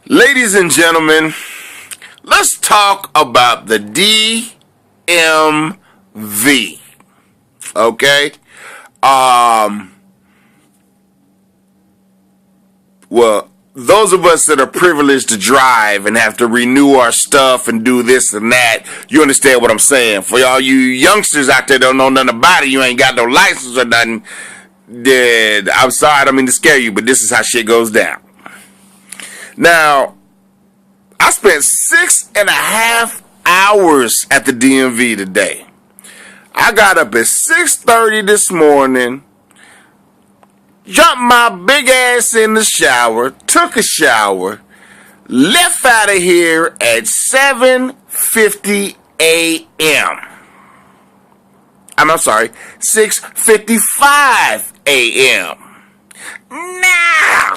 Ladies and gentlemen, let's talk about the D.M.V. Okay? Well, those of us that are privileged to drive and have to renew our stuff and do this and that, you understand what I'm saying. For all you youngsters out there that don't know nothing about it, you ain't got no license or nothing, then I'm sorry, I don't mean to scare you, but this is how shit goes down. Now, I spent 6.5 hours at the D.M.V. today. I got up at 6:30 this morning, jumped my big ass in the shower, took a shower, left out of here at 7:50 a.m. I'm sorry, 6:55 a.m. Now,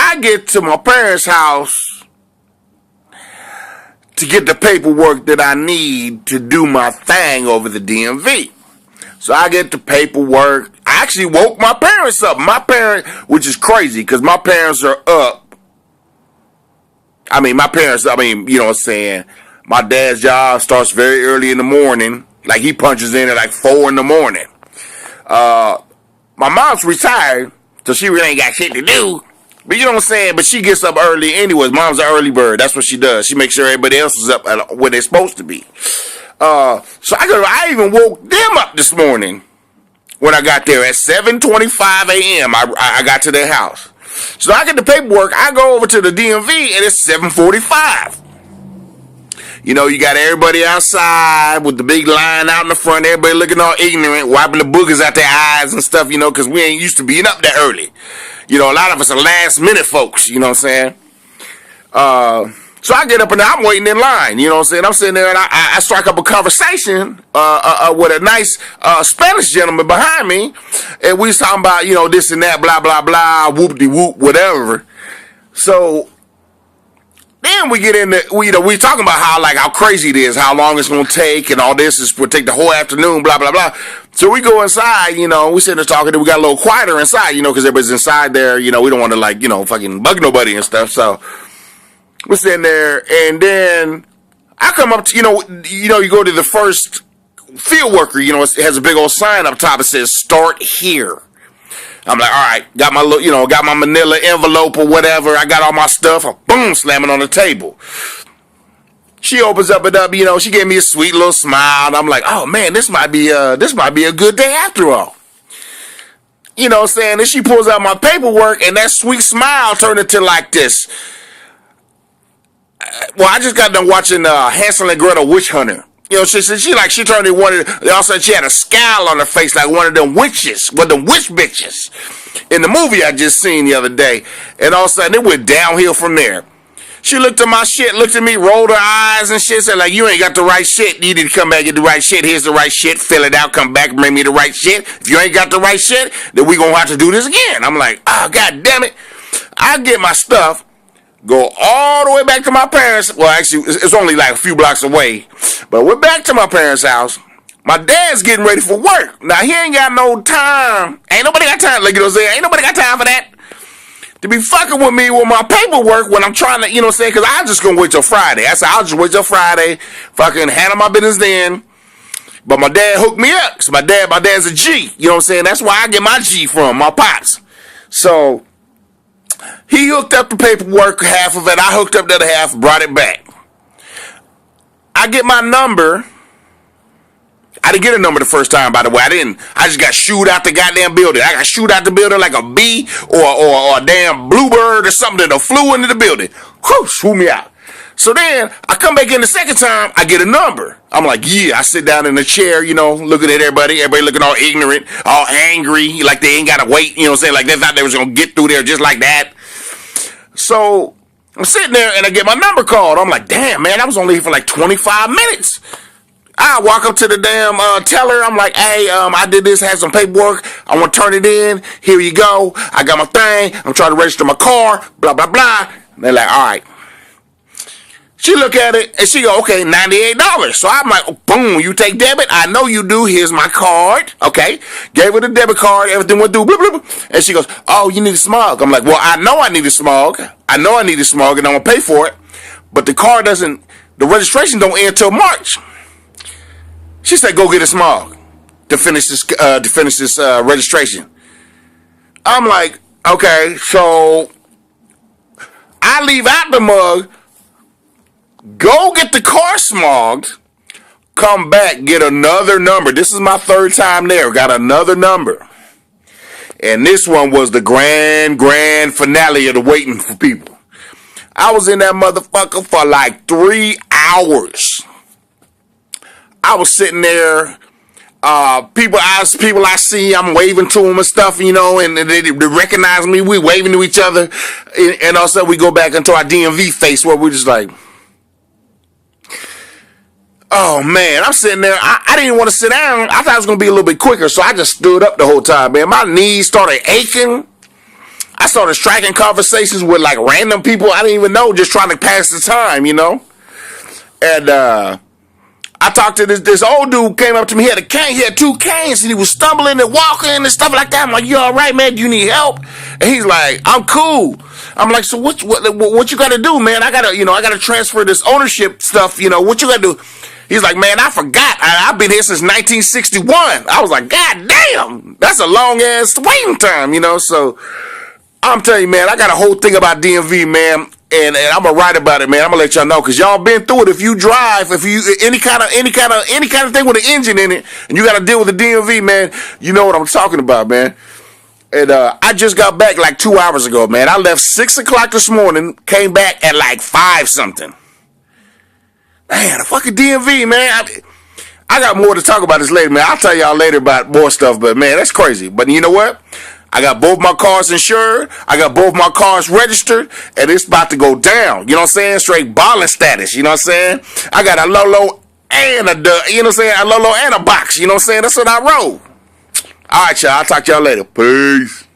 I get to my parents' house to get the paperwork that I need to do my thing over the D.M.V. So I get the paperwork. I actually woke my parents up. Which is crazy because my parents are up. You know what I'm saying? My dad's job starts very early in the morning. Like he punches in at like 4 in the morning. My mom's retired, so she really ain't got shit to do. But you know what I'm saying? But she gets up early anyways. Mom's an early bird. That's what she does. She makes sure everybody else is up where they're supposed to be. So I even woke them up this morning when I got there at 7:25 a.m. I got to their house. So I get the paperwork. I go over to the D.M.V. and it's 7:45. You know, you got everybody outside with the big line out in the front. Everybody looking all ignorant, wiping the boogers out their eyes and stuff, you know, because we ain't used to being up that early. You know, a lot of us are last minute folks, you know what I'm saying? So I get up and I'm waiting in line, you know what I'm saying? I'm sitting there and I strike up a conversation with a nice Spanish gentleman behind me. And we was talking about, you know, this and that, blah, blah, blah, whoop-de-whoop, whatever. So then we get into, we talking about how crazy it is, how long it's going to take and all this is will take the whole afternoon, blah, blah, blah. So we go inside, you know, we sitting there talking, we got a little quieter inside, you know, because everybody's inside there, you know, we don't want to fucking bug nobody and stuff. So we're sitting there, and then I come up to, you go to the first field worker, you know, it has a big old sign up top. It says, "Start here." I'm like, all right, got my manila envelope or whatever. I got all my stuff. Boom, slamming on the table. She opens it up, you know, she gave me a sweet little smile. And I'm like, oh man, this might be a good day after all. You know what I'm saying? Then she pulls out my paperwork, and that sweet smile turned into like this. Well, I just got done watching Hansel and Gretel Witch Hunter. You know, she turned into one of all of a sudden she had a scowl on her face like one of them witches, one of them witch bitches in the movie I just seen the other day. And all of a sudden it went downhill from there. She looked at my shit, looked at me, rolled her eyes and shit, said like, you ain't got the right shit. You need to come back and get the right shit. Here's the right shit. Fill it out. Come back, bring me the right shit. If you ain't got the right shit, then we gonna have to do this again. I'm like, oh, God damn it. I get my stuff. Go all the way back to my parents. Well, actually, it's only like a few blocks away. But we're back to my parents' house. My dad's getting ready for work. Now, he ain't got no time. Ain't nobody got time. Like, you know what I'm saying? Ain't nobody got time for that. To be fucking with me with my paperwork when I'm trying to, you know what I'm saying? Because I'm just going to wait till Friday. I said, I'll just wait till Friday. Fucking handle my business then. But my dad hooked me up. Because my dad's a G. You know what I'm saying? That's where I get my G from, my pops. So he hooked up the paperwork, half of it. I hooked up the other half, brought it back. I get my number. I didn't get a number the first time, by the way. I just got shooed out the goddamn building. I got shooed out the building like a bee or a damn bluebird or something that flew into the building. Whew, swoop me out. So then I come back in the second time, I get a number. I'm like, yeah, I sit down in the chair, you know, looking at everybody looking all ignorant, all angry, like they ain't got to wait, you know what I'm saying? Like they thought they was going to get through there just like that. So I'm sitting there and I get my number called. I'm like, damn, man, I was only here for like 25 minutes. I walk up to the damn teller. I'm like, hey, I did this, had some paperwork. I want to turn it in. Here you go. I got my thing. I'm trying to register my car, blah, blah, blah. And they're like, all right. She look at it and she go, okay, $98. So I'm like, oh, boom, you take debit? I know you do. Here's my card. Okay. Gave her the debit card. Everything went through. Blah, blah, blah. And she goes, oh, you need a smog. I'm like, well, I know I need a smog. I know I need a smog and I'm going to pay for it. But the car doesn't, the registration don't end till March. She said, go get a smog to finish this registration. I'm like, okay, so I leave out the mug, go get the car smogged, come back, get another number. This is my third time there. Got another number. And this one was the grand finale of the waiting for people. I was in that motherfucker for like 3 hours. I was sitting there. People I see, I'm waving to them and stuff, you know, and they recognize me. We waving to each other, and also we go back into our D.M.V face where we're just like, oh man, I'm sitting there. I didn't want to sit down. I thought it was gonna be a little bit quicker, so I just stood up the whole time, man. My knees started aching. I started striking conversations with like random people I didn't even know, just trying to pass the time, you know. And I talked to this old dude, came up to me, he had a cane, he had 2 canes, and he was stumbling and walking and stuff like that. I'm like, you all right, man? Do you need help? And he's like, I'm cool. I'm like, so what you gotta do, man? I gotta transfer this ownership stuff, you know, what you gotta do? He's like, man, I forgot. I've been here since 1961. I was like, God damn, that's a long ass waiting time, you know. So I'm telling you, man, I got a whole thing about D.M.V, man. And I'm gonna write about it, man. I'm gonna let y'all know, cause y'all been through it. If you drive, if you any kind of thing with an engine in it, and you got to deal with the D.M.V, man, you know what I'm talking about, man. And I just got back like 2 hours ago, man. I left 6 o'clock this morning, came back at like 5 something. Man, the fucking D.M.V, man. I got more to talk about this later, man. I'll tell y'all later about more stuff, but man, that's crazy. But you know what? I got both my cars insured. I got both my cars registered, and it's about to go down. You know what I'm saying? Straight balling status. You know what I'm saying? I got a Lolo and a Lolo and a box. You know what I'm saying? That's what I roll. All right, y'all. I'll talk to y'all later. Peace.